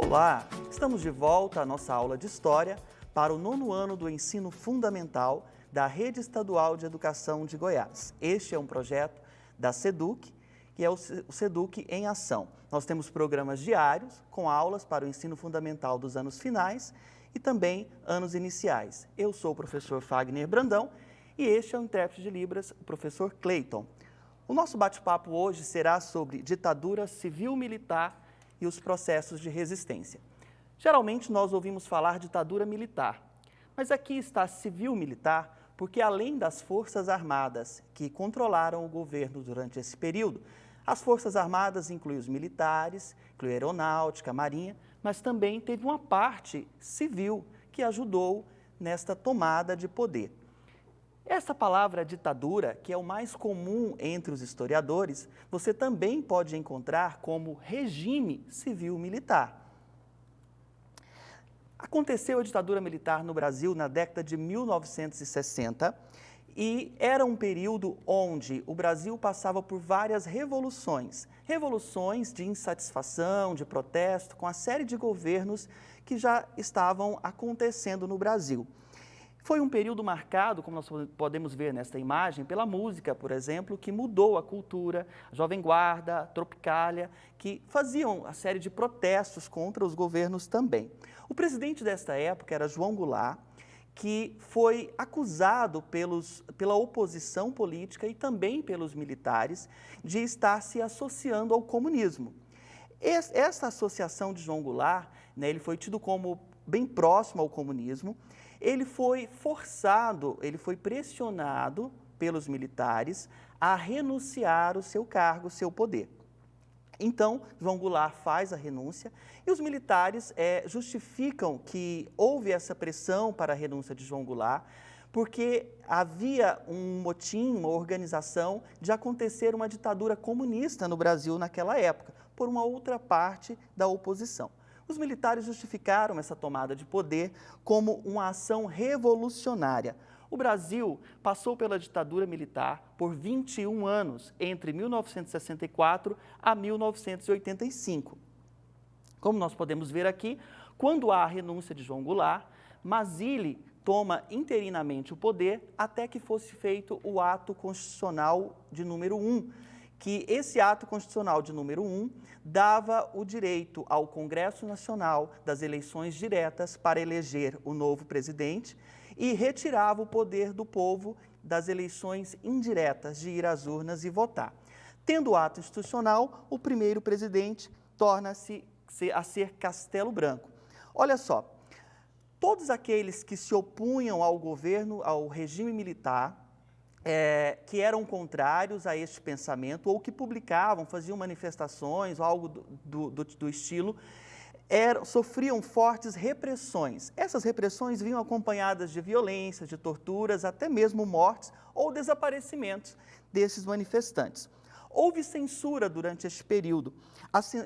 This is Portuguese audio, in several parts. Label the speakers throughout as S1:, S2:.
S1: Olá, estamos de volta à nossa aula de História para o 9º ano do Ensino Fundamental da Rede Estadual de Educação de Goiás. Este é um projeto da SEDUC, que é o SEDUC em Ação. Nós temos programas diários com aulas para o ensino fundamental dos anos finais e também anos iniciais. Eu sou o professor Fagner Brandão e este é o intérprete de Libras, o professor Cleiton. O nosso bate-papo hoje será sobre ditadura civil-militar e os processos de resistência. Geralmente nós ouvimos falar ditadura militar, mas aqui está civil-militar porque além das Forças Armadas que controlaram o governo durante esse período, as Forças Armadas incluem os militares, inclui a aeronáutica, a marinha, mas também teve uma parte civil que ajudou nesta tomada de poder. Essa palavra ditadura, que é o mais comum entre os historiadores, você também pode encontrar como regime civil-militar. Aconteceu a ditadura militar no Brasil na década de 1960 e era um período onde o Brasil passava por várias revoluções. Revoluções de insatisfação, de protesto, com a série de governos que já estavam acontecendo no Brasil. Foi um período marcado, como nós podemos ver nesta imagem, pela música, por exemplo, que mudou a cultura, a Jovem Guarda, a Tropicália, que faziam a série de protestos contra os governos também. O presidente desta época era João Goulart, que foi acusado pela oposição política e também pelos militares de estar se associando ao comunismo. Essa associação de João Goulart, ele foi tido como bem próximo ao comunismo. Ele foi forçado, ele foi pressionado pelos militares a renunciar o seu cargo, o seu poder. Então, João Goulart faz a renúncia e os militares justificam que houve essa pressão para a renúncia de João Goulart porque havia um motim, uma organização de acontecer uma ditadura comunista no Brasil naquela época, por uma outra parte da oposição. Os militares justificaram essa tomada de poder como uma ação revolucionária. O Brasil passou pela ditadura militar por 21 anos, entre 1964 a 1985. Como nós podemos ver aqui, quando há a renúncia de João Goulart, Mazili toma interinamente o poder até que fosse feito o ato constitucional de número 1, que esse ato constitucional de número 1 dava o direito ao Congresso Nacional das eleições diretas para eleger o novo presidente e retirava o poder do povo das eleições indiretas de ir às urnas e votar. Tendo o ato institucional, o primeiro presidente torna-se a ser Castelo Branco. Olha só, todos aqueles que se opunham ao governo, ao regime militar, que eram contrários a este pensamento ou que publicavam, faziam manifestações ou algo do estilo, sofriam fortes repressões. Essas repressões vinham acompanhadas de violências, de torturas, até mesmo mortes ou desaparecimentos desses manifestantes. Houve censura durante este período.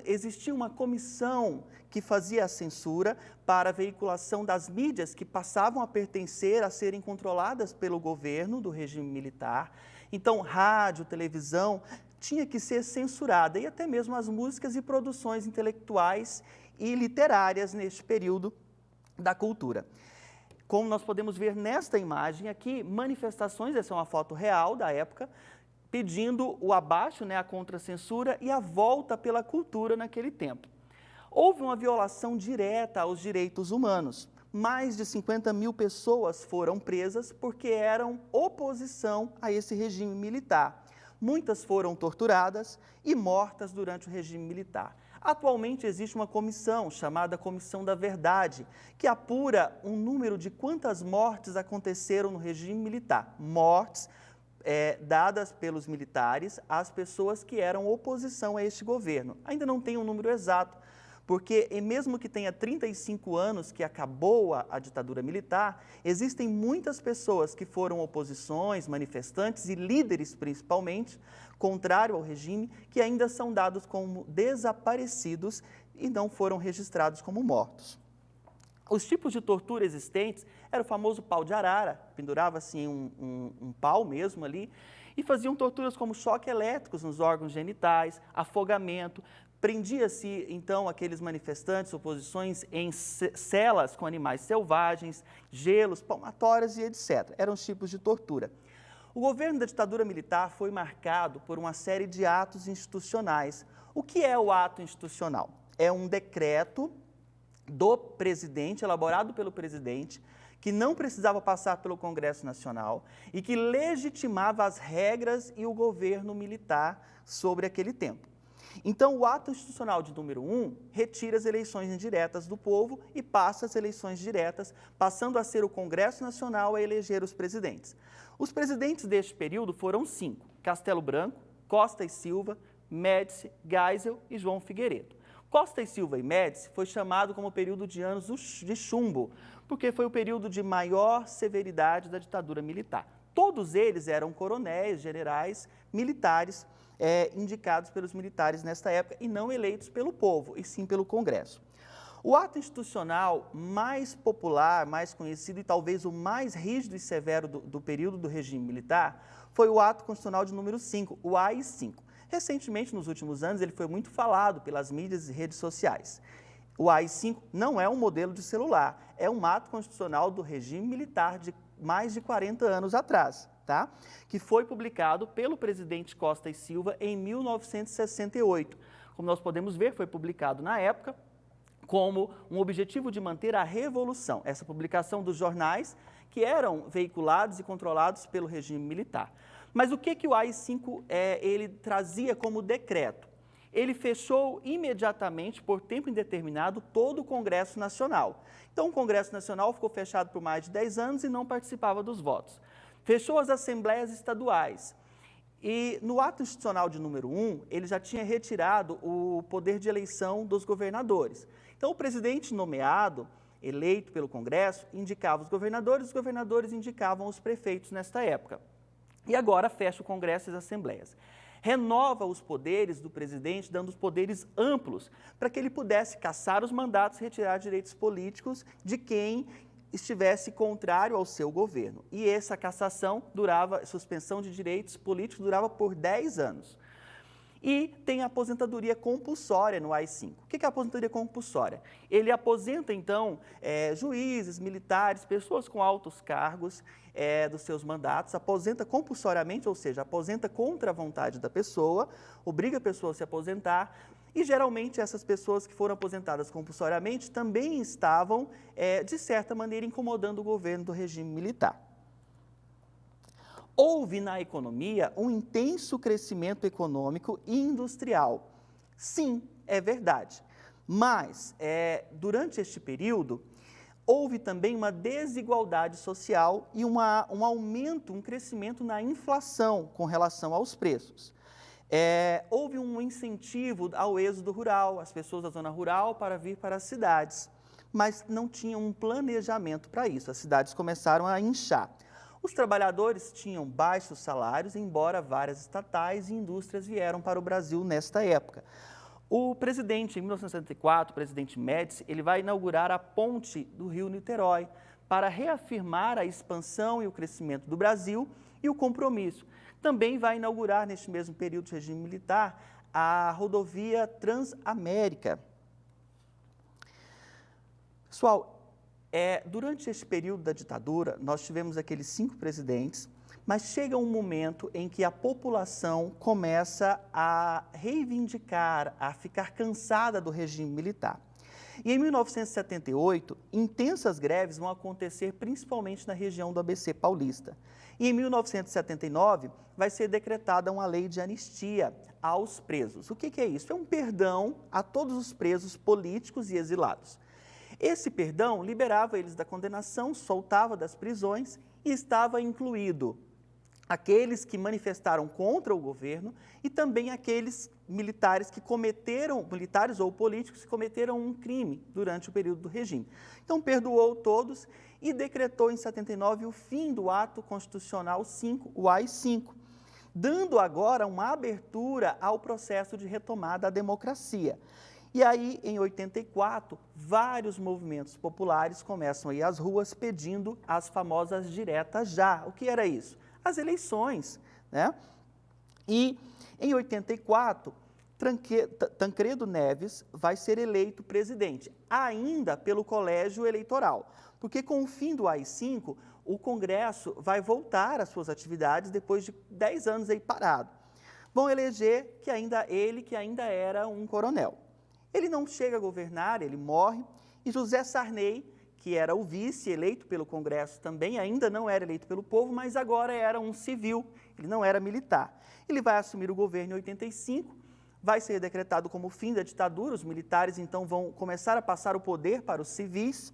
S1: Existia uma comissão que fazia a censura para a veiculação das mídias que passavam a pertencer, a serem controladas pelo governo do regime militar. Então, rádio, televisão, tinha que ser censurada e até mesmo as músicas e produções intelectuais e literárias neste período da cultura. Como nós podemos ver nesta imagem aqui, manifestações, essa é uma foto real da época, pedindo o abaixo, a contracensura e a volta pela cultura naquele tempo. Houve uma violação direta aos direitos humanos. Mais de 50 mil pessoas foram presas porque eram oposição a esse regime militar. Muitas foram torturadas e mortas durante o regime militar. Atualmente existe uma comissão chamada Comissão da Verdade, que apura um número de quantas mortes aconteceram no regime militar. Mortes dadas pelos militares às pessoas que eram oposição a este governo. Ainda não tem um número exato, porque mesmo que tenha 35 anos que acabou a ditadura militar, existem muitas pessoas que foram oposições, manifestantes e líderes principalmente, contrário ao regime, que ainda são dados como desaparecidos e não foram registrados como mortos. Os tipos de tortura existentes era o famoso pau de arara, pendurava assim um pau mesmo ali, e faziam torturas como choque elétricos nos órgãos genitais, afogamento, Prendia-se, então, aqueles manifestantes, oposições, em celas com animais selvagens, gelos, palmatórias e etc. Eram os tipos de tortura. O governo da ditadura militar foi marcado por uma série de atos institucionais. O que é o ato institucional? É um decreto do presidente, elaborado pelo presidente, que não precisava passar pelo Congresso Nacional e que legitimava as regras e o governo militar sobre aquele tempo. Então, o ato institucional de número 1 retira as eleições indiretas do povo e passa as eleições diretas, passando a ser o Congresso Nacional a eleger os presidentes. Os presidentes deste período foram 5: Castelo Branco, Costa e Silva, Médici, Geisel e João Figueiredo. Costa e Silva e Médici foi chamado como período de anos de chumbo, porque foi o período de maior severidade da ditadura militar. Todos eles eram coronéis, generais, militares, indicados pelos militares nesta época e não eleitos pelo povo, e sim pelo Congresso. O ato institucional mais popular, mais conhecido e talvez o mais rígido e severo do período do regime militar foi o ato constitucional de número 5, o AI-5. Recentemente, nos últimos anos, ele foi muito falado pelas mídias e redes sociais. O AI-5 não é um modelo de celular, é um ato constitucional do regime militar de mais de 40 anos atrás, tá? Que foi publicado pelo presidente Costa e Silva em 1968. Como nós podemos ver, foi publicado na época como um objetivo de manter a revolução. Essa publicação dos jornais que eram veiculados e controlados pelo regime militar. Mas o que o AI-5 ele trazia como decreto? Ele fechou imediatamente, por tempo indeterminado, todo o Congresso Nacional. Então, o Congresso Nacional ficou fechado por mais de 10 anos e não participava dos votos. Fechou as assembleias estaduais. E no ato institucional de número 1, ele já tinha retirado o poder de eleição dos governadores. Então, o presidente nomeado, eleito pelo Congresso, indicava os governadores indicavam os prefeitos nesta época. E agora fecha o Congresso e as assembleias. Renova os poderes do presidente, dando os poderes amplos, para que ele pudesse cassar os mandatos e retirar direitos políticos de quem estivesse contrário ao seu governo. E essa cassação suspensão de direitos políticos durava por 10 anos. E tem a aposentadoria compulsória no AI-5. O que é a aposentadoria compulsória? Ele aposenta, então, juízes, militares, pessoas com altos cargos dos seus mandatos, aposenta compulsoriamente, ou seja, aposenta contra a vontade da pessoa, obriga a pessoa a se aposentar, e geralmente essas pessoas que foram aposentadas compulsoriamente também estavam, de certa maneira, incomodando o governo do regime militar. Houve na economia um intenso crescimento econômico e industrial. Sim, é verdade. Mas, durante este período, houve também uma desigualdade social e um aumento, um crescimento na inflação com relação aos preços. Houve um incentivo ao êxodo rural, as pessoas da zona rural para vir para as cidades, mas não tinham um planejamento para isso. As cidades começaram a inchar. Os trabalhadores tinham baixos salários, embora várias estatais e indústrias vieram para o Brasil nesta época. O presidente, em 1964, o presidente Médici, ele vai inaugurar a ponte do Rio Niterói para reafirmar a expansão e o crescimento do Brasil e o compromisso. Também vai inaugurar, neste mesmo período de regime militar, a rodovia Transamérica. Pessoal, durante este período da ditadura, nós tivemos aqueles 5 presidentes, mas chega um momento em que a população começa a reivindicar, a ficar cansada do regime militar. E em 1978, intensas greves vão acontecer principalmente na região do ABC paulista. E em 1979, vai ser decretada uma lei de anistia aos presos. O que é isso? É um perdão a todos os presos políticos e exilados. Esse perdão liberava eles da condenação, soltava das prisões e estava incluído aqueles que manifestaram contra o governo e também aqueles militares ou políticos que cometeram um crime durante o período do regime. Então, perdoou todos e decretou em 79 o fim do ato constitucional 5, o AI-5, dando agora uma abertura ao processo de retomada da democracia. E aí, em 84, vários movimentos populares começam a ir às ruas pedindo as famosas diretas já. O que era isso? As eleições, né? E em 84, Tancredo Neves vai ser eleito presidente, ainda pelo colégio eleitoral, porque com o fim do AI-5, o Congresso vai voltar às suas atividades depois de 10 anos aí parado. Vão eleger que ainda era um coronel. Ele não chega a governar, ele morre, e José Sarney, que era o vice eleito pelo Congresso também, ainda não era eleito pelo povo, mas agora era um civil, ele não era militar. Ele vai assumir o governo em 85, vai ser decretado como o fim da ditadura, os militares então vão começar a passar o poder para os civis,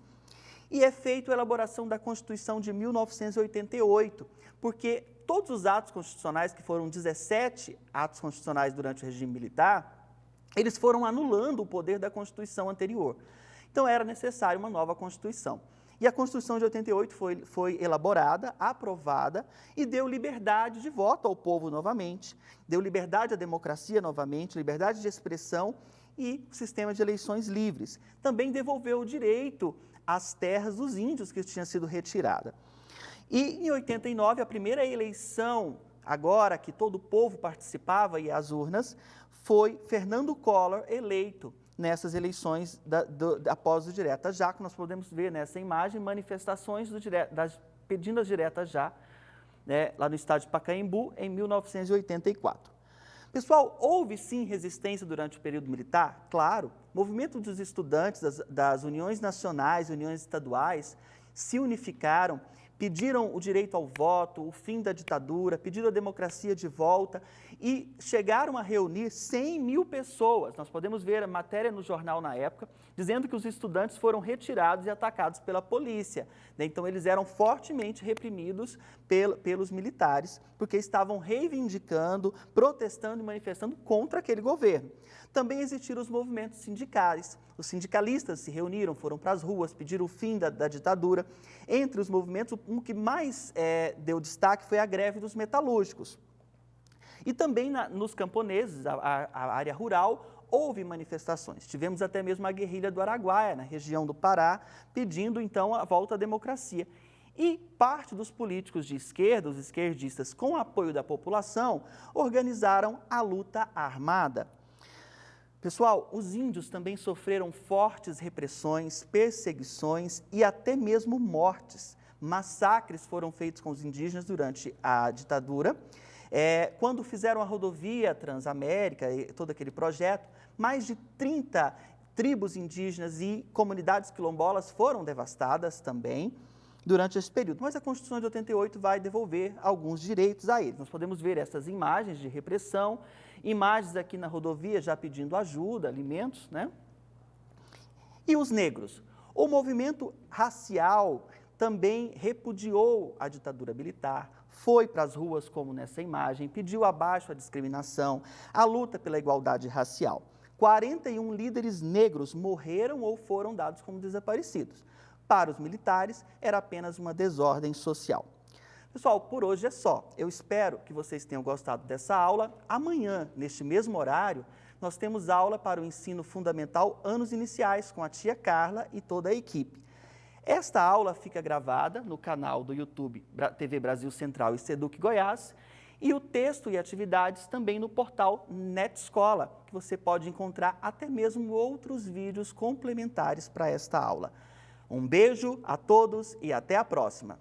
S1: e é feita a elaboração da Constituição de 1988, porque todos os atos constitucionais, que foram 17 atos constitucionais durante o regime militar, eles foram anulando o poder da Constituição anterior. Então era necessária uma nova Constituição. E a Constituição de 88 foi elaborada, aprovada e deu liberdade de voto ao povo novamente, deu liberdade à democracia novamente, liberdade de expressão e sistema de eleições livres. Também devolveu o direito às terras dos índios que tinha sido retirada. E em 89, a primeira eleição, agora que todo o povo participava e as urnas, foi Fernando Collor eleito nessas eleições após o Direta Já, que nós podemos ver nessa imagem, manifestações pedindo as diretas já, né, lá no estado de Pacaembu, em 1984. Pessoal, houve sim resistência durante o período militar? Claro. O movimento dos estudantes das uniões nacionais, uniões estaduais, se unificaram, pediram o direito ao voto, o fim da ditadura, pediram a democracia de volta e chegaram a reunir 100 mil pessoas. Nós podemos ver a matéria no jornal na época, dizendo que os estudantes foram retirados e atacados pela polícia. Então, eles eram fortemente reprimidos pelos militares, porque estavam reivindicando, protestando e manifestando contra aquele governo. Também existiram os movimentos sindicais. Os sindicalistas se reuniram, foram para as ruas, pediram o fim da ditadura. Entre os movimentos, um que mais deu destaque foi a greve dos metalúrgicos. E também nos camponeses, a área rural, houve manifestações. Tivemos até mesmo a guerrilha do Araguaia, na região do Pará, pedindo então a volta à democracia. E parte dos políticos de esquerda, os esquerdistas, com apoio da população, organizaram a luta armada. Pessoal, os índios também sofreram fortes repressões, perseguições e até mesmo mortes. Massacres foram feitos com os indígenas durante a ditadura. Quando fizeram a rodovia Transamérica e todo aquele projeto, mais de 30 tribos indígenas e comunidades quilombolas foram devastadas também durante esse período. Mas a Constituição de 88 vai devolver alguns direitos a eles. Nós podemos ver essas imagens de repressão, imagens aqui na rodovia já pedindo ajuda, alimentos, né? E os negros? O movimento racial também repudiou a ditadura militar, foi para as ruas, como nessa imagem, pediu abaixo a discriminação, a luta pela igualdade racial. 41 líderes negros morreram ou foram dados como desaparecidos. Para os militares, era apenas uma desordem social. Pessoal, por hoje é só. Eu espero que vocês tenham gostado dessa aula. Amanhã, neste mesmo horário, nós temos aula para o ensino fundamental anos iniciais com a tia Carla e toda a equipe. Esta aula fica gravada no canal do YouTube TV Brasil Central e Seduc Goiás e o texto e atividades também no portal NetEscola, que você pode encontrar até mesmo outros vídeos complementares para esta aula. Um beijo a todos e até a próxima!